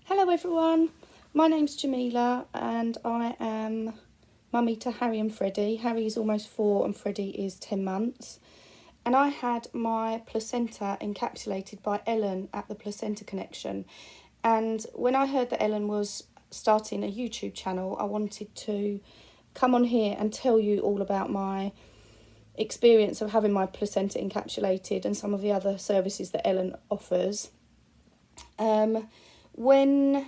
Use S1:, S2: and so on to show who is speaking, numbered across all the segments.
S1: Hello everyone, my name's Jemeela and I am mummy to Harry and Freddie. Harry is almost 4 and Freddie is 10 months. And I had my placenta encapsulated by Ellen at the Placenta Connection. And when I heard that Ellen was starting a YouTube channel, I wanted to come on here and tell you all about my experience of having my placenta encapsulated and some of the other services that Ellen offers. When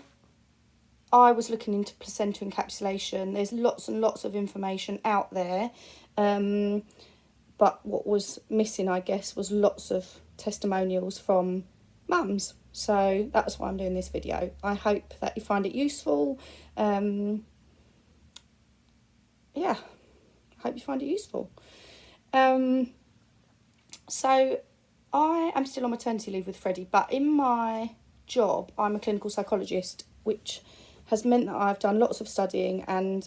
S1: I was looking into placenta encapsulation, there's lots and lots of information out there, but what was missing, I guess, was lots of testimonials from mums. So that's why I'm doing this video. I hope that you find it useful. I hope you find it useful. So I am still on maternity leave with Freddie, but in my job, I'm a clinical psychologist, which has meant that I've done lots of studying and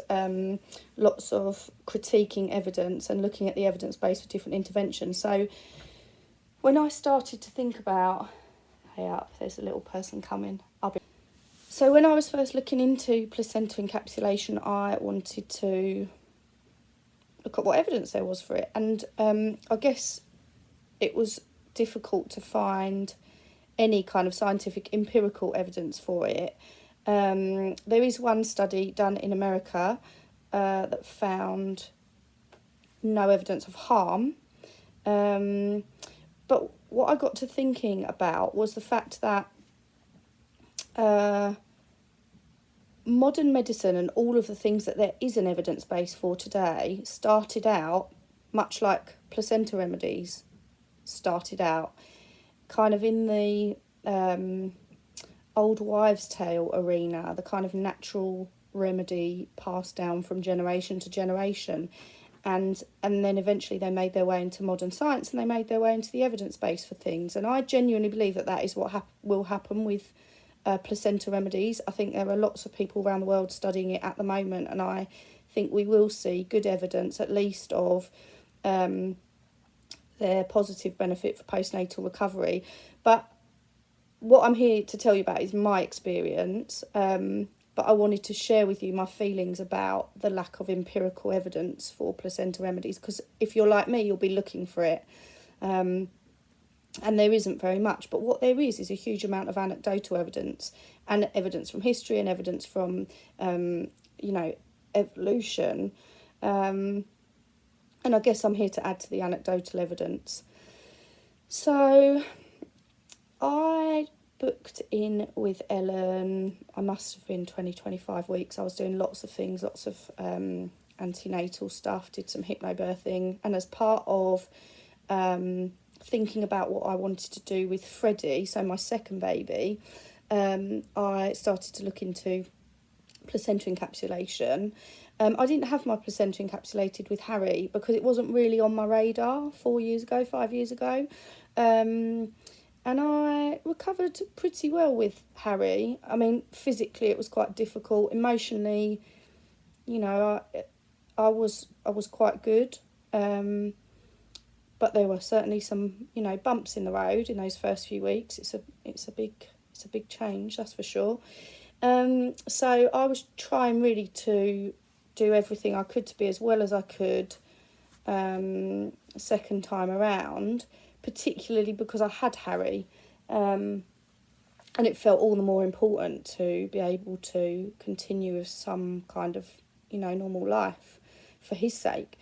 S1: lots of critiquing evidence and looking at the evidence base for different interventions. So when I started to think about, there's a little person coming. So when I was first looking into placenta encapsulation, I wanted to look at what evidence there was for it. And I guess it was difficult to find any kind of scientific empirical evidence for it. There is one study done in America that found no evidence of harm. But what I got to thinking about was the fact that modern medicine and all of the things that there is an evidence base for today started out much like placenta remedies started out, kind of in the old wives' tale arena, the kind of natural remedy passed down from generation to generation, and then eventually they made their way into modern science and they made their way into the evidence base for things. And I genuinely believe that that is what will happen with placenta remedies. I think there are lots of people around the world studying it at the moment, and I think we will see good evidence at least of their positive benefit for postnatal recovery. But what I'm here to tell you about is my experience, but I wanted to share with you my feelings about the lack of empirical evidence for placenta remedies, because if you're like me, you'll be looking for it, and there isn't very much. But what there is a huge amount of anecdotal evidence, and evidence from history and evidence from, evolution, and I guess I'm here to add to the anecdotal evidence. So I booked in with Ellen, I must have been 25 weeks. I was doing lots of things, lots of antenatal stuff, did some hypnobirthing. And as part of thinking about what I wanted to do with Freddie, so my second baby, I started to look into placenta encapsulation. I didn't have my placenta encapsulated with Harry because it wasn't really on my radar 5 years ago. And I recovered pretty well with Harry. I mean, physically it was quite difficult. Emotionally, I was quite good. But there were certainly some, bumps in the road in those first few weeks. It's a big change, that's for sure. So I was trying really to do everything I could to be as well as I could second time around, particularly because I had Harry, and it felt all the more important to be able to continue with some kind of, normal life for his sake.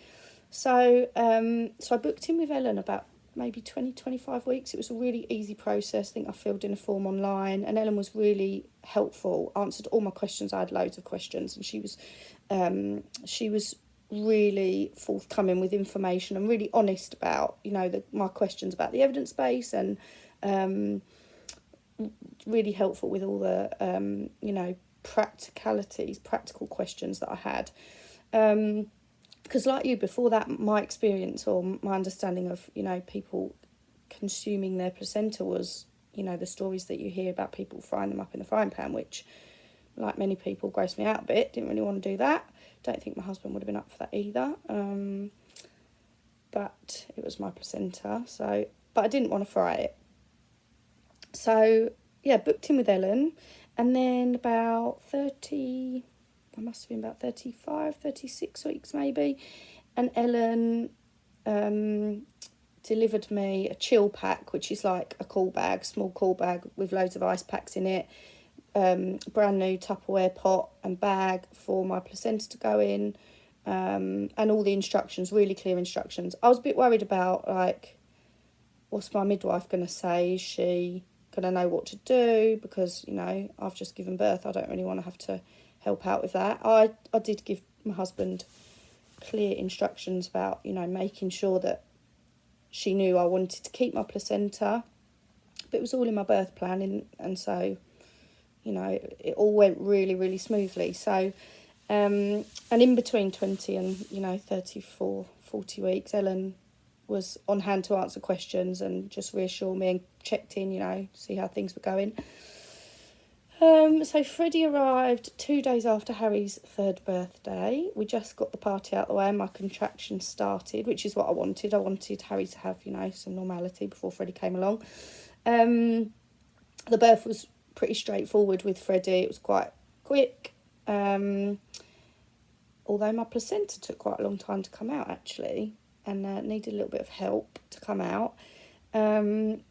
S1: So I booked in with Ellen about maybe 25 weeks. It was a really easy process. I think I filled in a form online, and Ellen was really helpful, answered all my questions. I had loads of questions, and she was really forthcoming with information and really honest about, my questions about the evidence base, and really helpful with all the, practical questions that I had. Because like you, before that, my experience or my understanding of, people consuming their placenta was, the stories that you hear about people frying them up in the frying pan, which, like many people, grossed me out a bit. Didn't really want to do that. Don't think my husband would have been up for that either. But it was my placenta, but I didn't want to fry it. So, booked in with Ellen. And then about 30, I must have been about 35, 36 weeks maybe, and Ellen delivered me a chill pack, which is like a cool bag, small cool bag with loads of ice packs in it, brand new Tupperware pot and bag for my placenta to go in, and all the instructions, really clear instructions. I was a bit worried about, like, what's my midwife going to say? Is she going to know what to do? Because, you know, I've just given birth. I don't really want to have to help out with that. I did give my husband clear instructions about, you know, making sure that she knew I wanted to keep my placenta. But it was all in my birth plan, and so, you know, it all went really, really smoothly. So, and in between 20 and, you know, 34, 40 weeks, Ellen was on hand to answer questions and just reassure me and checked in, you know, see how things were going. So Freddie arrived 2 days after Harry's 3rd birthday. We just got the party out the way and my contractions started, which is what I wanted. I wanted Harry to have, you know, some normality before Freddie came along. The birth was pretty straightforward with Freddie. It was quite quick. Although my placenta took quite a long time to come out, actually, and needed a little bit of help to come out. And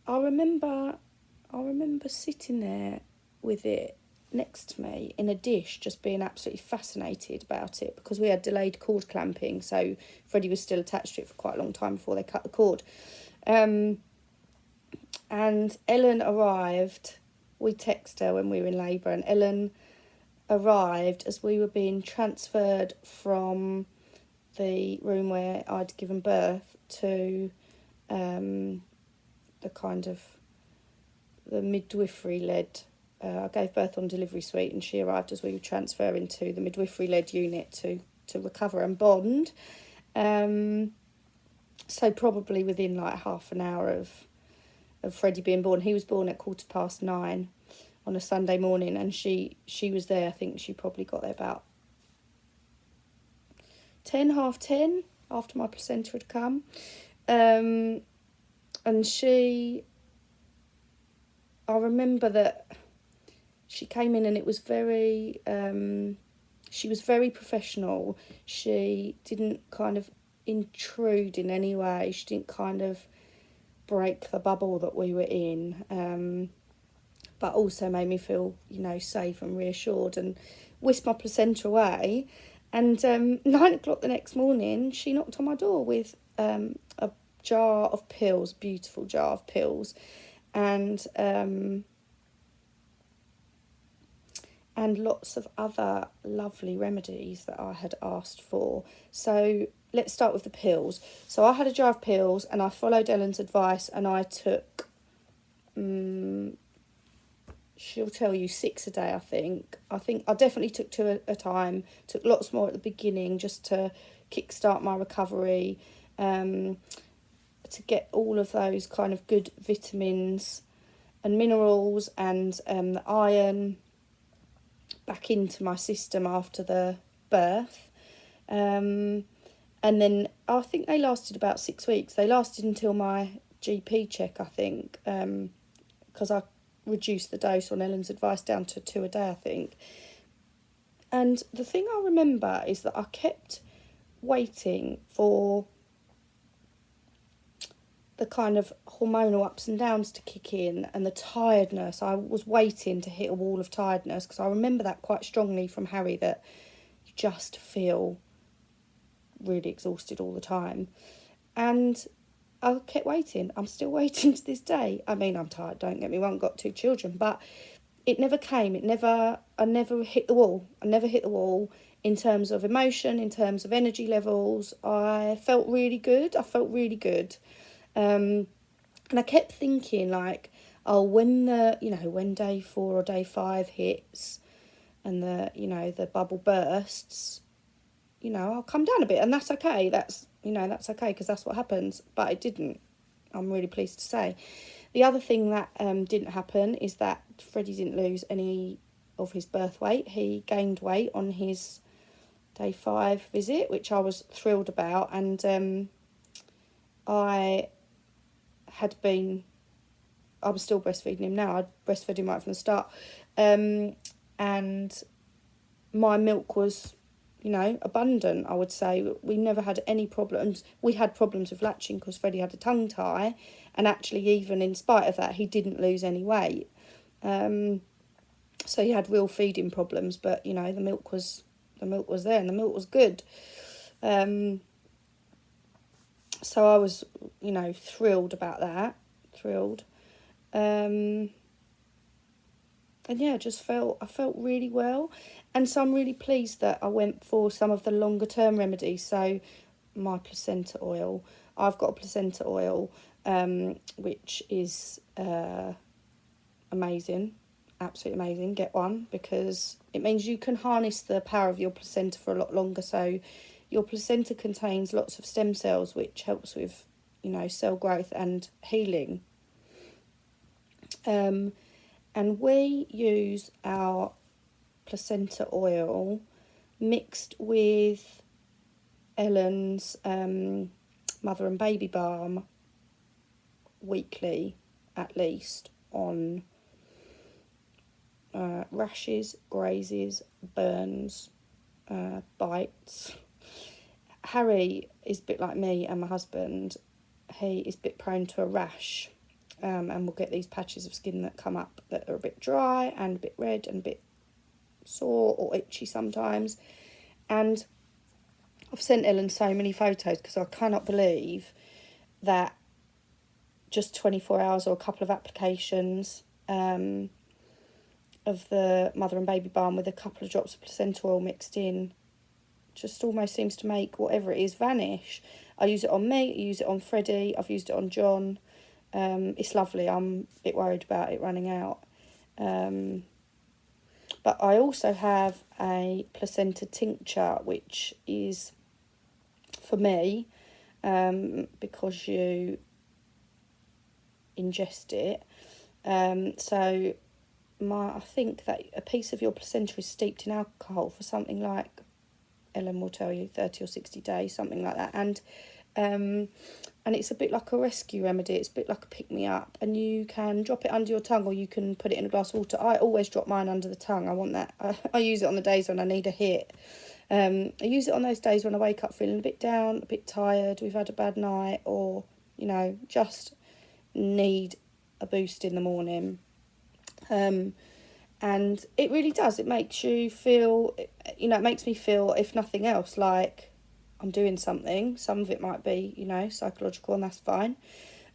S1: I remember sitting there with it next to me in a dish, just being absolutely fascinated about it, because we had delayed cord clamping, so Freddie was still attached to it for quite a long time before they cut the cord. And Ellen arrived. We texted her when we were in labour, and Ellen arrived as we were being transferred from the room where I'd given birth to the kind of the midwifery-led. I gave birth on delivery suite, and she arrived as we were transferring to the midwifery-led unit to recover and bond. So probably within like half an hour of Freddie being born. He was born at 9:15 on a Sunday morning, and she was there. I think she probably got there about 10:30 after my placenta had come. And I remember that she came in and it was very, she was very professional. She didn't kind of intrude in any way. She didn't kind of break the bubble that we were in, but also made me feel, you know, safe and reassured, and whisked my placenta away. And 9:00 the next morning, she knocked on my door with a jar of pills, beautiful jar of pills, and lots of other lovely remedies that I had asked for. So let's start with the pills. So I had a jar of pills, and I followed Ellen's advice, and I took, she'll tell you, 6 a day, I think. I definitely took 2 at a time, took lots more at the beginning just to kickstart my recovery, to get all of those kind of good vitamins and minerals and the iron back into my system after the birth. And then I think they lasted about 6 weeks. They lasted until my GP check, I think, because I reduced the dose on Ellen's advice down to 2 a day, I think. And the thing I remember is that I kept waiting for the kind of hormonal ups and downs to kick in, and the tiredness. I was waiting to hit a wall of tiredness, because I remember that quite strongly from Harry, that you just feel really exhausted all the time. And I kept waiting. I'm still waiting to this day. I mean, I'm tired, don't get me wrong, got 2 children, but it never came. I never hit the wall. I never hit the wall in terms of emotion, in terms of energy levels. I felt really good. And I kept thinking, like, oh, when day 4 or day 5 hits and the bubble bursts, I'll come down a bit, and that's okay. That's okay, because that's what happens. But it didn't. I'm really pleased to say. The other thing that didn't happen is that Freddie didn't lose any of his birth weight. He gained weight on his day 5 visit, which I was thrilled about, and I had been I'm still breastfeeding him now. I breastfed him right from the start. And my milk was, abundant, I would say. We never had any problems. We had problems with latching because Freddie had a tongue tie. And actually, even in spite of that, he didn't lose any weight. So he had real feeding problems. But, the milk was there and the milk was good. So I was, thrilled about that. Thrilled. And yeah, I felt really well. And so I'm really pleased that I went for some of the longer term remedies. So my placenta oil, I've got a placenta oil, which is amazing, absolutely amazing. Get one, because it means you can harness the power of your placenta for a lot longer. So your placenta contains lots of stem cells, which helps with, cell growth and healing. And we use our placenta oil mixed with Ellen's mother and baby balm weekly, at least, on rashes, grazes, burns, bites. Harry is a bit like me and my husband. He is a bit prone to a rash. And we'll get these patches of skin that come up that are a bit dry and a bit red and a bit sore or itchy sometimes. And I've sent Ellen so many photos because I cannot believe that just 24 hours or a couple of applications of the mother and baby balm with a couple of drops of placenta oil mixed in just almost seems to make whatever it is vanish. I use it on me, I use it on Freddie, I've used it on John. It's lovely. I'm a bit worried about it running out. But I also have a placenta tincture, which is for me, because you ingest it. So I think that a piece of your placenta is steeped in alcohol for something like, Ellen will tell you, 30 or 60 days, something like that. And it's a bit like a rescue remedy. It's a bit like a pick-me-up. And you can drop it under your tongue or you can put it in a glass of water. I always drop mine under the tongue. I want that. I use it on the days when I need a hit. I use it on those days when I wake up feeling a bit down, a bit tired, we've had a bad night, or, just need a boost in the morning. And it really does. It makes you feel, it makes me feel, if nothing else, like I'm doing something. Some of it might be, psychological, and that's fine.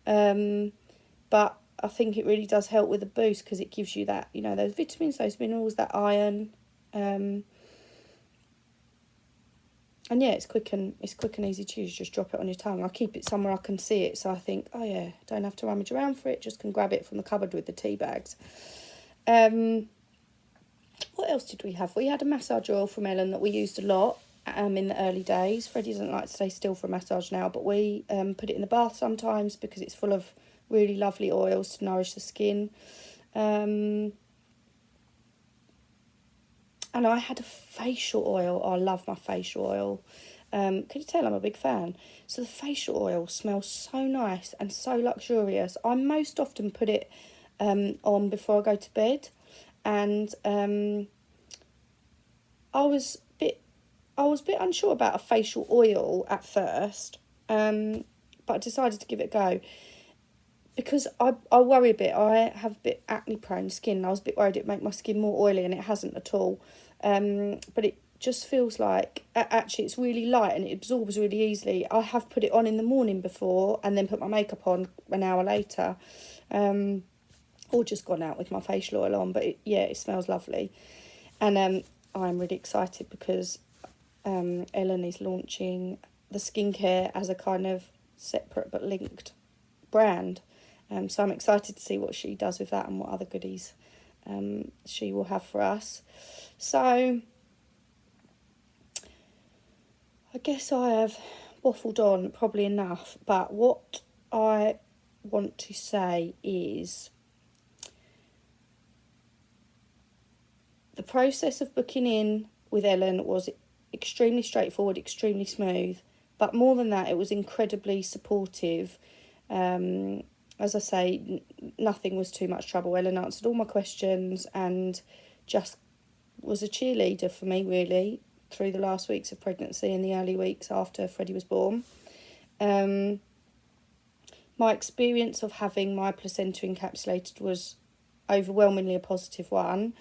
S1: But I think it really does help with a boost because it gives you that, those vitamins, those minerals, that iron. And yeah, it's quick and easy to use. Just drop it on your tongue. I keep it somewhere I can see it, so I think, oh yeah, don't have to rummage around for it. Just can grab it from the cupboard with the tea bags. What else did we have? We had a massage oil from Ellen that we used a lot in the early days. Freddie doesn't like to stay still for a massage now, but we put it in the bath sometimes because it's full of really lovely oils to nourish the skin. And I had a facial oil. I love my facial oil. Can you tell I'm a big fan? So the facial oil smells so nice and so luxurious. I most often put it on before I go to bed. And I was a bit unsure about a facial oil at first, but I decided to give it a go because I worry a bit. I have a bit acne prone skin. I was a bit worried it'd make my skin more oily, and it hasn't at all. But it just feels like, actually it's really light and it absorbs really easily. I have put it on in the morning before and then put my makeup on an hour later. Or just gone out with my facial oil on, but it smells lovely. And I'm really excited because Ellen is launching the skincare as a kind of separate but linked brand. So I'm excited to see what she does with that and what other goodies she will have for us. So I guess I have waffled on probably enough, but what I want to say is the process of booking in with Ellen was extremely straightforward, extremely smooth. But more than that, it was incredibly supportive. as I say, nothing was too much trouble. Ellen answered all my questions and just was a cheerleader for me, really, through the last weeks of pregnancy and the early weeks after Freddie was born. My experience of having my placenta encapsulated was overwhelmingly a positive one.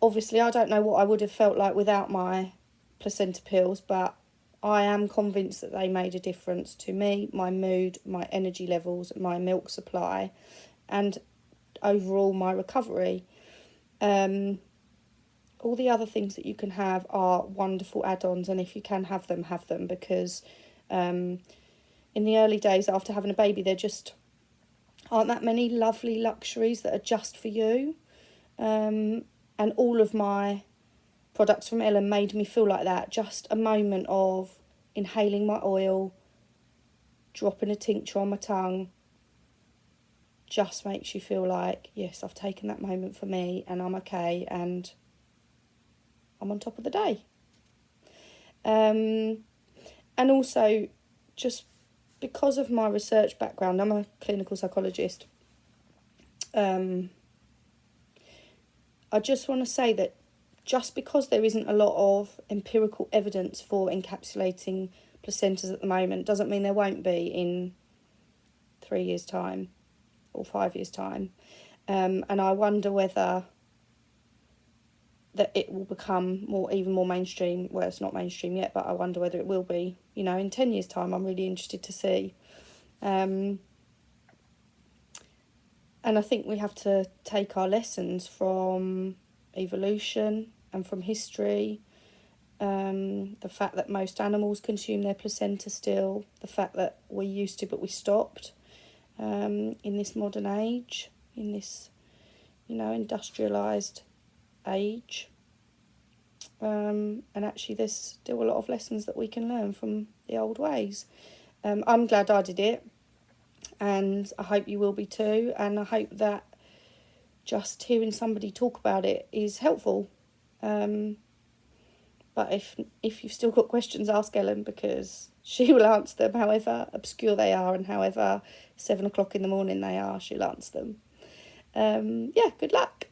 S1: Obviously, I don't know what I would have felt like without my placenta pills, but I am convinced that they made a difference to me, my mood, my energy levels, my milk supply, and overall my recovery. All the other things that you can have are wonderful add-ons, and if you can have them, because in the early days after having a baby, there just aren't that many lovely luxuries that are just for you. And all of my products from Ellen made me feel like that. Just a moment of inhaling my oil, dropping a tincture on my tongue, just makes you feel like, yes, I've taken that moment for me and I'm okay and I'm on top of the day. And also, just because of my research background, I'm a clinical psychologist. I just want to say that just because there isn't a lot of empirical evidence for encapsulating placentas at the moment doesn't mean there won't be in 3 years' time or 5 years' time. And I wonder whether that it will become even more mainstream. Well, it's not mainstream yet, but I wonder whether it will be. In 10 years' time, I'm really interested to see. And I think we have to take our lessons from evolution and from history. The fact that most animals consume their placenta still. The fact that we used to, but we stopped. In this modern age, in this, industrialised age. And actually there's still a lot of lessons that we can learn from the old ways. I'm glad I did it, and I hope you will be too, and I hope that just hearing somebody talk about it is helpful. But if you've still got questions, ask Ellen, because she will answer them, however obscure they are and however 7 o'clock in the morning they are, she'll answer them. Good luck.